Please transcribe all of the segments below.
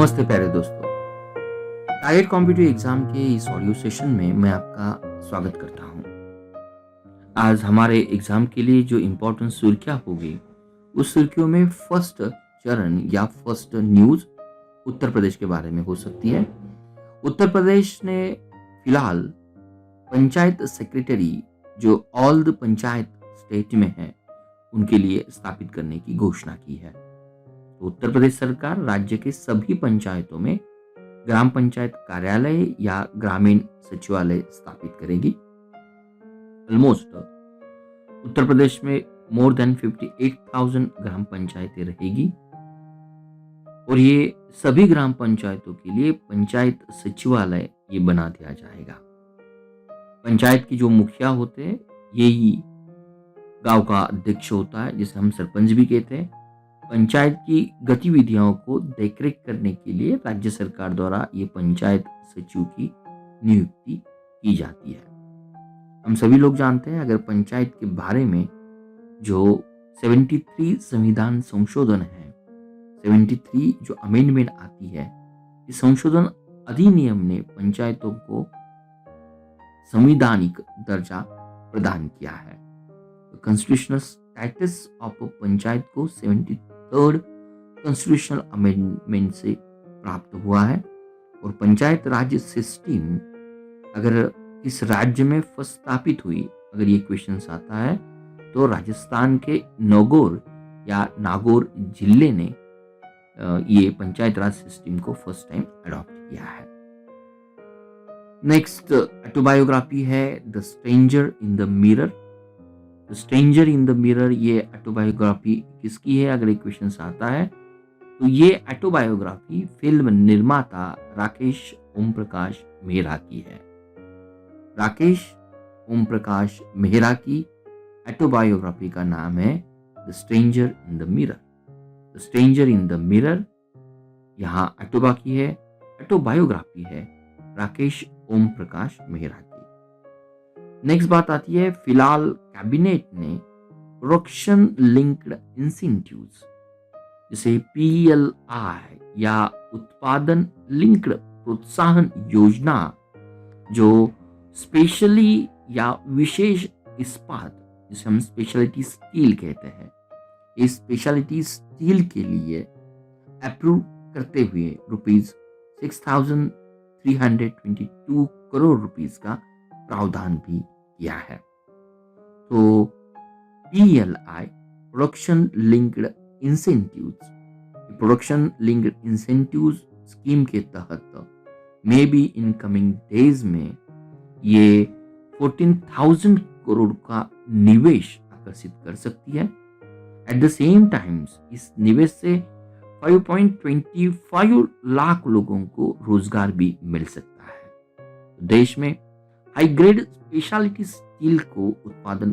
नमस्ते प्यारे दोस्तों। टाइगर कॉम्पिटिटिव एग्जाम के इस ऑडियो सेशन में मैं आपका स्वागत करता हूं। आज हमारे एग्जाम के लिए जो इम्पोर्टेंट सुर्खियां होगी उस सुर्खियों में फर्स्ट चरण या फर्स्ट न्यूज उत्तर प्रदेश के बारे में हो सकती है। उत्तर प्रदेश ने फिलहाल पंचायत सेक्रेटरी जो ऑल द पंचायत स्टेट में है उनके लिए स्थापित करने की घोषणा की है। तो उत्तर प्रदेश सरकार राज्य के सभी पंचायतों में ग्राम पंचायत कार्यालय या ग्रामीण सचिवालय स्थापित करेगी। ऑलमोस्ट उत्तर प्रदेश में मोर देन 58,000 ग्राम पंचायतें रहेगी और ये सभी ग्राम पंचायतों के लिए पंचायत सचिवालय ये बना दिया जाएगा। पंचायत की जो मुखिया होते हैं यही गांव का अध्यक्ष होता है, जिसे हम सरपंच भी कहते हैं। पंचायत की गतिविधियों को देखरेख करने के लिए राज्य सरकार द्वारा ये पंचायत सचिव की नियुक्ति की जाती है। हम सभी लोग जानते हैं, अगर पंचायत के बारे में जो 73 संविधान संशोधन है, 73 जो अमेंडमेंट आती है, इस संशोधन अधिनियम ने पंचायतों को संवैधानिक दर्जा प्रदान किया है। कॉन्स्टिट्यूशनल स्टेटस ऑफ पंचायत को 73rd कॉन्स्टिट्यूशनल अमेंडमेंट से प्राप्त हुआ है। और पंचायत राज सिस्टम अगर इस राज्य में फर्स्ट स्थापित हुई, अगर ये क्वेश्चन आता है तो राजस्थान के नागौर जिले ने ये पंचायत राज सिस्टम को फर्स्ट टाइम अडॉप्ट किया है। नेक्स्ट ऑटोबायोग्राफी है the stranger in the mirror. Stranger in the mirror ये ऑटोबायोग्राफी किसकी है, अगर एक क्वेश्चन आता है तो ये ऑटोबायोग्राफी फिल्म निर्माता राकेश ओम प्रकाश मेहरा की है। राकेश ओम प्रकाश मेहरा की ऑटोबायोग्राफी का नाम है the stranger in the mirror. The stranger in the mirror यहाँ ऑटोबायोग्राफी है राकेश ओम प्रकाश मेहरा की। नेक्स्ट बात आती है, फिलहाल कैबिनेट ने प्रोडक्शन लिंक्ड इंसेंटिव्स जैसे PLI या उत्पादन लिंक्ड प्रोत्साहन योजना जो स्पेशली या विशेष इस्पात जिसे हम स्पेशलिटी स्टील कहते हैं, इस स्पेशलिटी स्टील के लिए अप्रूव करते हुए ₹6,322 करोड़ रुपीस का प्रावधान भी किया है। तो PLI production linked incentives scheme के तहत may be in coming days में ये 14,000 करोड़ का निवेश आकर्षित कर सकती है। एट द सेम टाइम्स इस निवेश से 5.25 लाख लोगों को रोजगार भी मिल सकता है। तो देश में हाई ग्रेड स्पेशलिटी स्टील को उत्पादन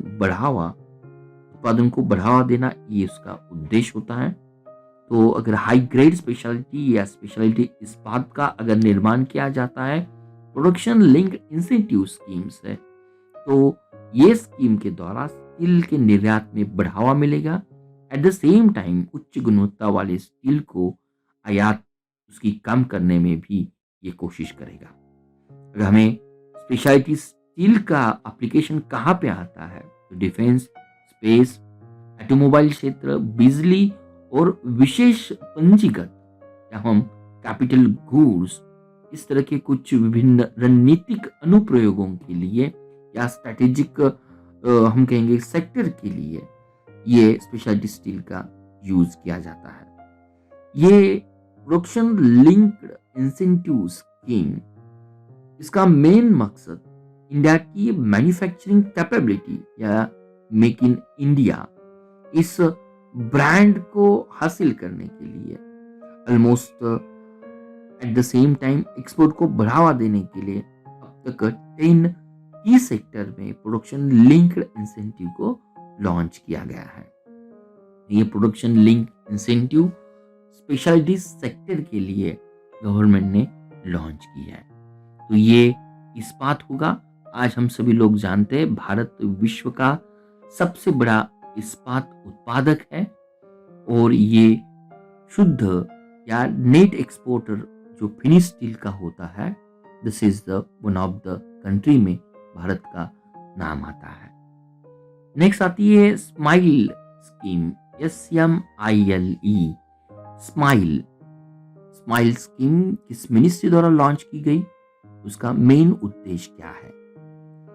को बढ़ावा देना ये उसका उद्देश्य होता है। तो अगर हाई ग्रेड स्पेशलिटी या स्पेशलिटी इस्पात का अगर निर्माण किया जाता है प्रोडक्शन लिंक इंसेंटिव स्कीम से, तो ये स्कीम के द्वारा स्टील के निर्यात में बढ़ावा मिलेगा। एट द सेम टाइम उच्च गुणवत्ता वाले स्टील को आयात उसकी कम करने में भी ये कोशिश करेगा। अगर हमें स्पेशलिटी स्टील का एप्लीकेशन कहाँ पे आता है तो डिफेंस, स्पेस, ऑटोमोबाइल क्षेत्र, बिजली और विशेष पंजीकृत या हम कैपिटल गुड्स, इस तरह के कुछ विभिन्न रणनीतिक अनुप्रयोगों के लिए या स्ट्रेटेजिक हम कहेंगे सेक्टर के लिए ये स्पेशलिटी स्टील का यूज किया जाता है। ये प्रोडक्शन लिंक्ड इंसेंटिव स्कीम, इसका मेन मकसद इंडिया की मैन्युफैक्चरिंग कैपेबिलिटी या मेक इन इंडिया इस ब्रांड को हासिल करने के लिए, almost eight the same time export को बढ़ावा देने के लिए अब तक 10 की सेक्टर में प्रोडक्शन लिंक्ड इंसेंटिव को लॉन्च किया गया है। ये production link incentive speciality sector के लिए गवर्नमेंट ने लॉन्च की है। तो ये इस्पात होगा। आज हम सभी लोग जानते हैं भारत विश्व का सबसे बड़ा इस्पात उत्पादक है और ये शुद्ध या नेट एक्सपोर्टर जो फिनिश स्टील का होता है, this is the one of the country में भारत का नाम आता है। नेक्स्ट आती है smile scheme, SMILE। Smile smile scheme किस मिनिस्ट्री द्वारा लॉन्च की गई, उसका मेन उद्देश्य क्या है?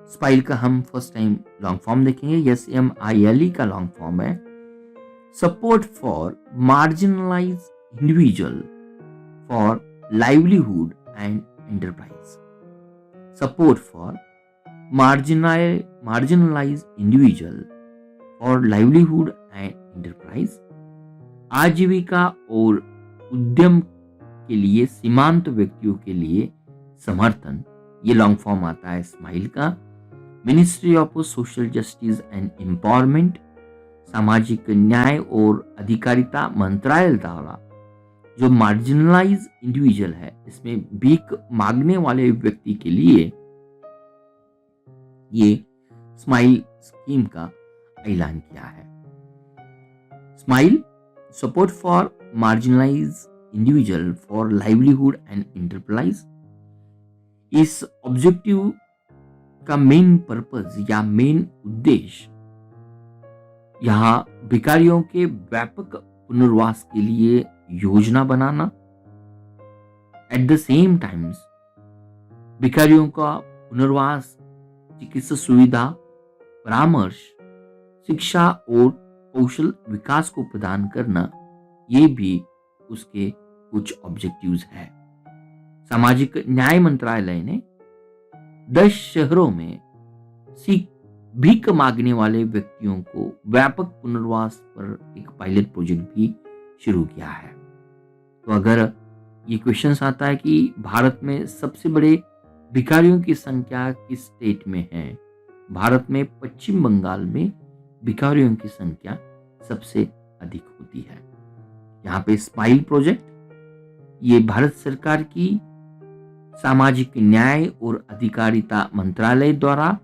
स्माइल का हम फर्स्ट टाइम लॉन्ग फॉर्म देखेंगे। SMILE का लॉन्ग फॉर्म है support for marginalise individual for livelihood and enterprise. Support for marginalise individual for livelihood and enterprise, आजीविका और उद्यम के लिए सीमांत व्यक्तियों के लिए समर्थन, ये लॉन्ग फॉर्म आता है स्माइल का। Ministry of social justice and empowerment, सामाजिक न्याय और अधिकारिता मंत्रालय द्वारा जो मार्जिनलाइज इंडिविजुअल है, इसमें भीख मांगने वाले व्यक्ति के लिए ये स्माइल स्कीम का ऐलान किया है। Smile support for marginalise individual for livelihood and enterprise, इस ऑब्जेक्टिव का मेन पर्पस या मेन उद्देश्य यहां भिखारियों के व्यापक पुनर्वास के लिए योजना बनाना, एट द सेम टाइम्स भिखारियों का पुनर्वास, चिकित्सा सुविधा, परामर्श, शिक्षा और कौशल विकास को प्रदान करना, ये भी उसके कुछ ऑब्जेक्टिव्स हैं। सामाजिक न्याय मंत्रालय ने 10 शहरों में भीख मांगने वाले व्यक्तियों को व्यापक पुनर्वास पर एक पायलट प्रोजेक्ट भी शुरू किया है। तो अगर ये क्वेश्चन आता है कि भारत में सबसे बड़े भिखारियों की संख्या किस स्टेट में है, भारत में पश्चिम बंगाल में भिखारियों की संख्या सबसे अधिक होती है। यहाँ पे स्माइल प्रोजेक्ट ये भारत सरकार की सामाजिक न्याय और अधिकारिता मंत्रालय द्वारा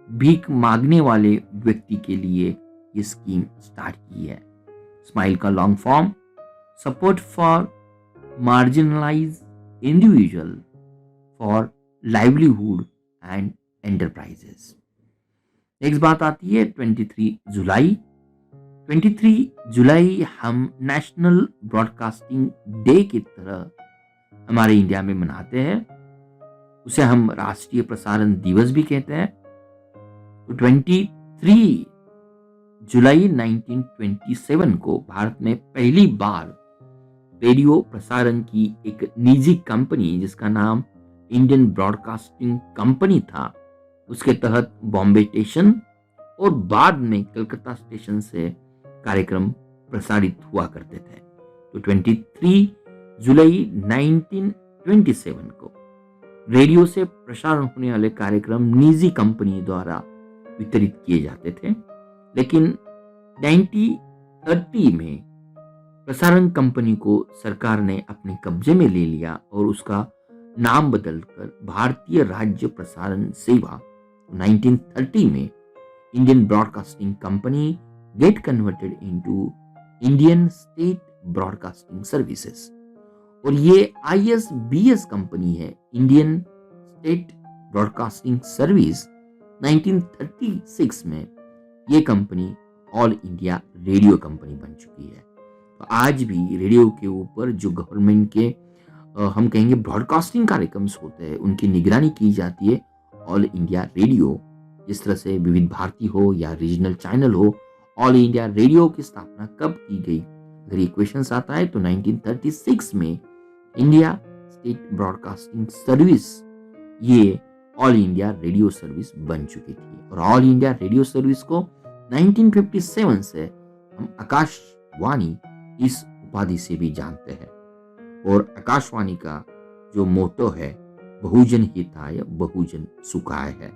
भीख मांगने वाले व्यक्ति के लिए ये स्कीम स्टार्ट की है। स्माइल का long form support for marginalise individual for livelihood and enterprises. Next बात आती है 23 जुलाई। 23 जुलाई हम नेशनल ब्रॉडकास्टिंग डे की तरह हमारे इंडिया में मनाते हैं, उसे हम राष्ट्रीय प्रसारण दिवस भी कहते हैं। तो 23 जुलाई 1927 को भारत में पहली बार रेडियो प्रसारण की एक निजी कंपनी जिसका नाम इंडियन ब्रॉडकास्टिंग कंपनी था, उसके तहत बॉम्बे स्टेशन और बाद में कलकत्ता स्टेशन से कार्यक्रम प्रसारित हुआ करते थे। तो 23 जुलाई 1927 को रेडियो से प्रसारण होने वाले कार्यक्रम निजी कंपनी द्वारा वितरित किए जाते थे, लेकिन 1930 में प्रसारण कंपनी को सरकार ने अपने कब्जे में ले लिया और उसका नाम बदलकर भारतीय राज्य प्रसारण सेवा 1930 में Indian broadcasting company get converted into Indian state broadcasting services, और ये ISBS कंपनी है, इंडियन स्टेट ब्रॉडकास्टिंग सर्विस। 1936 में ये company all India radio company बन चुकी है। तो आज भी रेडियो के ऊपर जो गवर्नमेंट के हम कहेंगे ब्रॉडकास्टिंग कार्यक्रम्स होते हैं, उनकी निगरानी की जाती है ऑल इंडिया रेडियो। जिस तरह से विविध भारती हो या रीजनल चैनल हो, ऑल इंडिया रेडियो की स्थापना कब की गई, अगर ये क्वेश्चन आता है तो 1936 में इंडिया स्टेट ब्रॉडकास्टिंग सर्विस ये ऑल इंडिया रेडियो सर्विस बन चुकी थी। और ऑल इंडिया रेडियो सर्विस को 1957 से हम आकाशवाणी इस उपाधि से भी जानते हैं। और आकाशवाणी का जो मोटो है बहुजन हिताय बहुजन सुखाय है।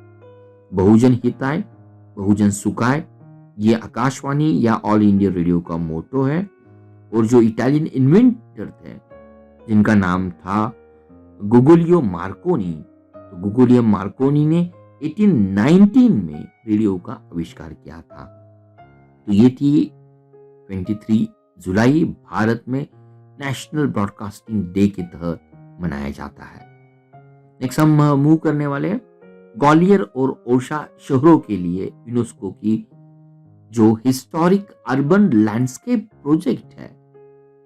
बहुजन हिताय बहुजन सुखाय ये आकाशवाणी या ऑल इंडिया रेडियो का मोटो है। और जो इटालियन इन्वेंटर थे जिनका नाम था गुगुलियो मार्कोनी, तो गुगुलियो मार्कोनी ने 1819 में रेडियो का आविष्कार किया था। तो ये थी 23 जुलाई भारत में नेशनल ब्रॉडकास्टिंग डे के तहत मनाया जाता है। नेक्स्ट हम मूव करने वाले हैं ग्वालियर और ओरछा शहरों के लिए यूनेस्को की जो हिस्टोरिक अर्बन लैंडस्केप प्रोजेक्ट है,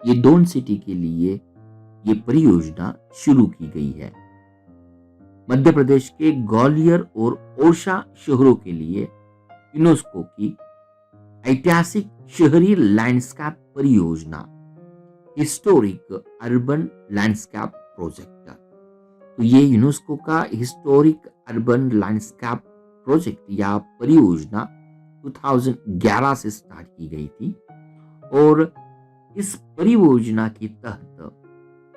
ये दोनों सिटी के लिए ये परियोजना शुरू की गई है। मध्य प्रदेश के ग्वालियर और ओरछा शहरों के लिए यूनेस्को की ऐतिहासिक शहरी लैंडस्केप परियोजना हिस्टोरिक अर्बन लैंडस्केप प्रोजेक्ट, तो ये यूनेस्को का हिस्टोरिक अर्बन लैंडस्केप प्रोजेक्ट या परियोजना 2011 से स्टार्ट की गई थी और इस परियोजना के तहत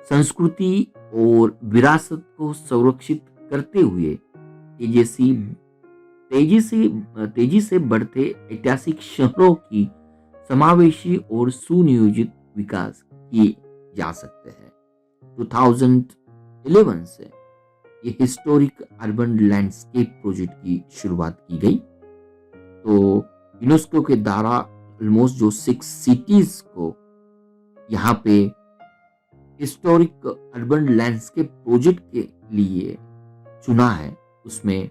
संस्कृति और विरासत को संरक्षित करते हुए तेजी से बढ़ते ऐतिहासिक शहरों की समावेशी और सुनियोजित विकास किए जा सकते हैं। 2011 से ये हिस्टोरिक अर्बन लैंडस्केप प्रोजेक्ट की शुरुआत की गई। तो यूनेस्को के द्वारा ऑलमोस्ट जो 6 सिटीज को यहाँ पे हिस्टोरिक अर्बन लैंडस्केप प्रोजेक्ट के लिए चुना है, उसमें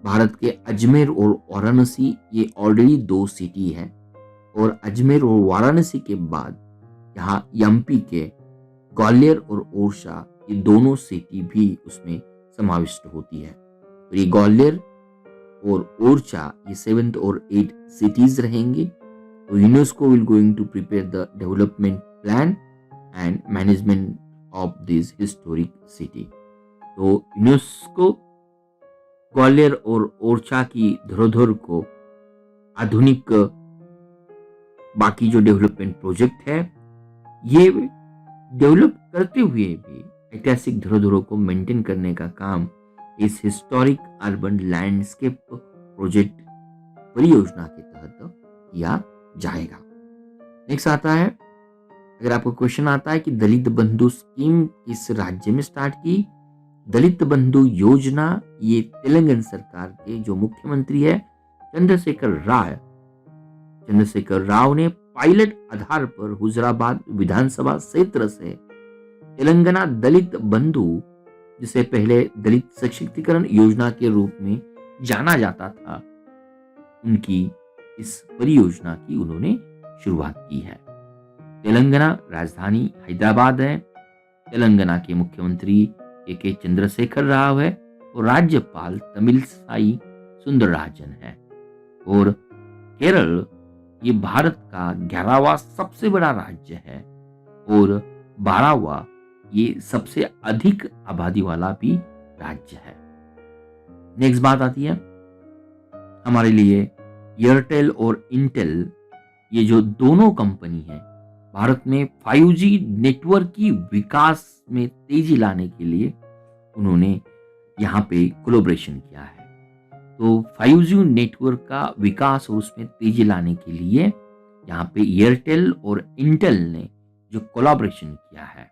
भारत के अजमेर और वाराणसी ये ऑलरेडी 2 सिटी है और अजमेर और वाराणसी के बाद यहाँ एमपी के ग्वालियर और ओरछा ये दोनों सिटी भी उसमें समाविष्ट होती है। और ये ग्वालियर और ओरछा ये 7th और 8th सिटीज रहेंगे। तो UNESCO will going to prepare the development plan and management of this historic city. तो यूनेस्को ग्वालियर और ओरछा की धरोहर को आधुनिक बाकी जो डेवलपमेंट प्रोजेक्ट है ये डेवलप करते हुए भी ऐतिहासिक धरोहरों को मेंटेन करने का काम इस हिस्टोरिक अर्बन लैंडस्केप प्रोजेक्ट परियोजना के तहत किया जाएगा। नेक्स्ट आता है, अगर आपको क्वेश्चन आता है कि दलित बंधु स्कीम किस राज्य में स्टार्ट की? दलित बंधु योजना ये तेलंगाना सरकार के जो मुख्यमंत्री है चंद्रशेखर राव ने पायलट आधार पर हुजराबाद विधानसभा क्षेत्र से तेलंगाना दलित बंधु, जिसे पहले दलित सशक्तिकरण योजना के रूप में जाना जाता था, उनकी इस परियोजना की उन्होंने शुरुआत की है। तेलंगाना राजधानी हैदराबाद है। तेलंगाना के मुख्यमंत्री के चंद्रशेखर राव है और राज्यपाल तमिलसाई सुंदरराजन है। और केरल ये भारत का 11वां सबसे बड़ा राज्य है और 12वां ये सबसे अधिक आबादी वाला भी राज्य है। नेक्स्ट बात आती है हमारे लिए एयरटेल और इंटेल, ये जो दोनों कंपनी है भारत में 5G नेटवर्क की विकास में तेजी लाने के लिए उन्होंने यहाँ पे कोलैबोरेशन किया है। तो 5G नेटवर्क का विकास और उसमें तेजी लाने के लिए यहाँ पे एयरटेल और इंटेल ने जो कोलैबोरेशन किया है,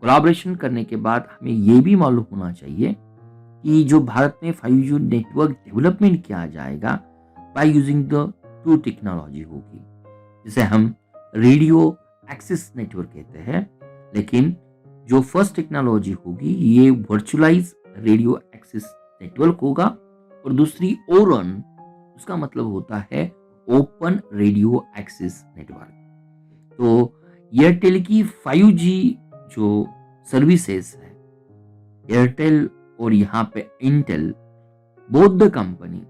कोलैबोरेशन करने के बाद हमें ये भी मालूम होना चाहिए कि जो भारत में 5G नेटवर्क डेवलपमेंट किया जाएगा बाय यूजिंग द 2 टेक्नोलॉजी होगी, जिसे हम रेडियो एक्सेस नेटवर्क कहते हैं। लेकिन जो फर्स्ट टेक्नोलॉजी होगी ये वर्चुअलाइज रेडियो एक्सेस नेटवर्क होगा और दूसरी ओरन, उसका मतलब होता है ओपन रेडियो एक्सेस नेटवर्क। तो एयरटेल की 5G जो सर्विसेज है, एयरटेल और यहाँ पे Intel both the company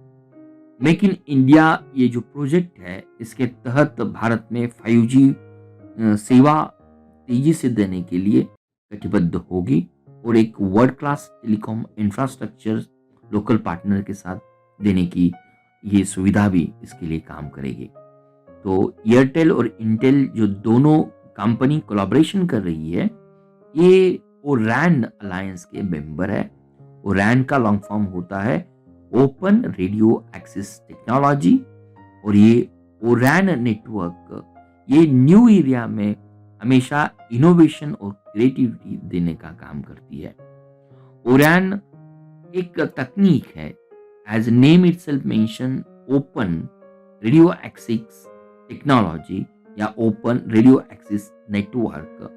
make in India ये जो प्रोजेक्ट है इसके तहत भारत में 5G सेवा तेजी से देने के लिए कटिबद्ध होगी और एक world class telecom infrastructure local partner के साथ देने की ये सुविधा भी इसके लिए काम करेगी। तो एयरटेल और इंटेल जो दोनों कंपनी कोलैबोरेशन कर रही है ये ओरैन अलायंस के मेंबर है। ओरैन का लॉन्ग फॉर्म होता है ओपन रेडियो एक्सेस टेक्नोलॉजी और ये ओरैन नेटवर्क ये न्यू एरिया में हमेशा इनोवेशन और क्रिएटिविटी देने का काम करती है। ओरैन एक तकनीक है, as name itself mention, open radio access technology या ओपन रेडियो एक्सेस नेटवर्क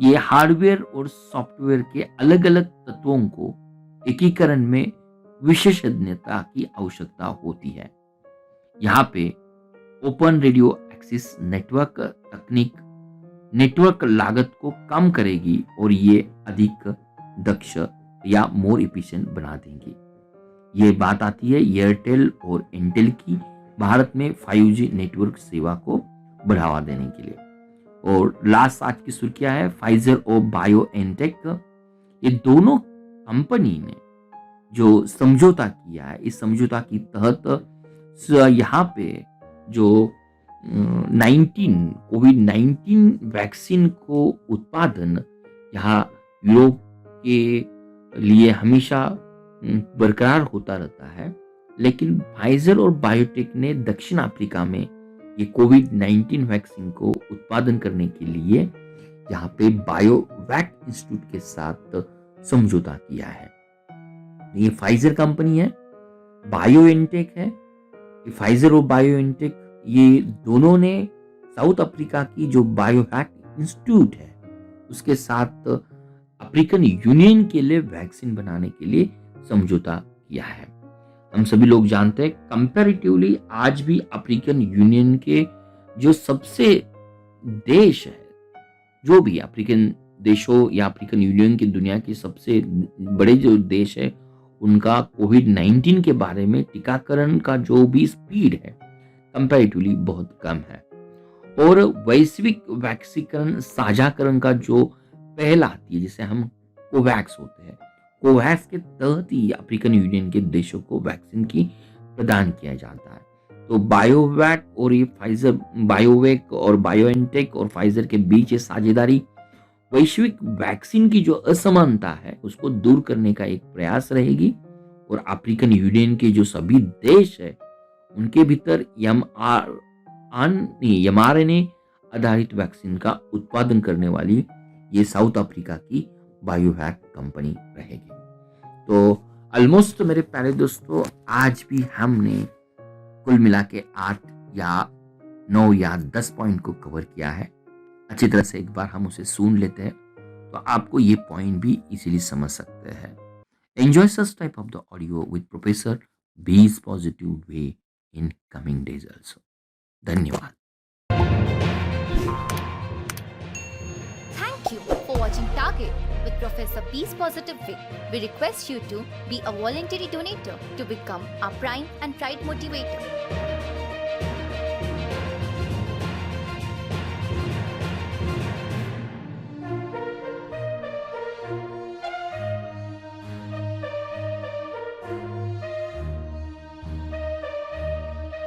ये हार्डवेयर और सॉफ्टवेयर के अलग अलग तत्वों को एकीकरण में विशेषज्ञता की आवश्यकता होती है। यहाँ पे ओपन रेडियो एक्सेस नेटवर्क तकनीक नेटवर्क लागत को कम करेगी और ये अधिक दक्ष या मोर इफिशिएंट बना देंगी। ये बात आती है एयरटेल और इंटेल की भारत में 5G नेटवर्क सेवा को बढ़ावा देने के लिए। और लास्ट आज की सुर्खियां है फाइजर और बायोएनटेक, ये दोनों कंपनी ने जो समझौता किया है, इस समझौता के तहत यहाँ पे जो कोविड-19 वैक्सीन को उत्पादन यहाँ यूरोप के लिए हमेशा बरकरार होता रहता है, लेकिन फाइजर और बायोटेक ने दक्षिण अफ्रीका में ये कोविड-19 वैक्सीन को उत्पादन करने के लिए यहाँ पे बायोवैक इंस्टीट्यूट के साथ समझौता किया है। ये फाइजर कंपनी है, बायोएनटेक है। ये फाइजर और बायोएनटेक ये दोनों ने साउथ अफ्रीका की जो बायोवैक इंस्टीट्यूट है उसके साथ अफ्रीकन यूनियन के लिए वैक्सीन बनाने के लिए समझौता किया है। हम सभी लोग जानते हैं कंपैरेटिवली आज भी अफ्रीकन यूनियन के जो सबसे देश है, जो भी अफ्रीकन देशों या अफ्रीकन यूनियन की दुनिया के सबसे बड़े जो देश है, उनका कोविड-19 के बारे में टीकाकरण का जो भी स्पीड है कंपैरेटिवली बहुत कम है। और वैश्विक वैक्सीकरण साझाकरण का जो पहल आती है, जिसे हम कोवैक्स होते हैं, कोवैक्स के तहत ही अफ्रीकन यूनियन के देशों को वैक्सीन की प्रदान किया जाता है। तो बायोवैक और ये फाइजर, बायोवेक और बायोएनटेक और फाइजर के बीच ये साझेदारी वैश्विक वैक्सीन की जो असमानता है उसको दूर करने का एक प्रयास रहेगी। और अफ्रीकन यूनियन के जो सभी देश है उनके भीतर mRNA आधारित वैक्सीन का उत्पादन करने वाली ये साउथ अफ्रीका की बायोवैक कंपनी रहेगी। तो ऑलमोस्ट मेरे प्यारे दोस्तों, आज भी हमने कुल मिला के 8 या 9 या 10 पॉइंट को कवर किया है। अच्छी तरह से एक बार हम उसे सुन लेते हैं तो आपको ये पॉइंट भी इजीली समझ सकते हैं। Enjoy such type of the audio with professor बीज positive way in coming days also. धन्यवाद। Thank you for watching Target with Professor B's Positive Way. We request you to be a voluntary donator to become our Prime and Pride motivator.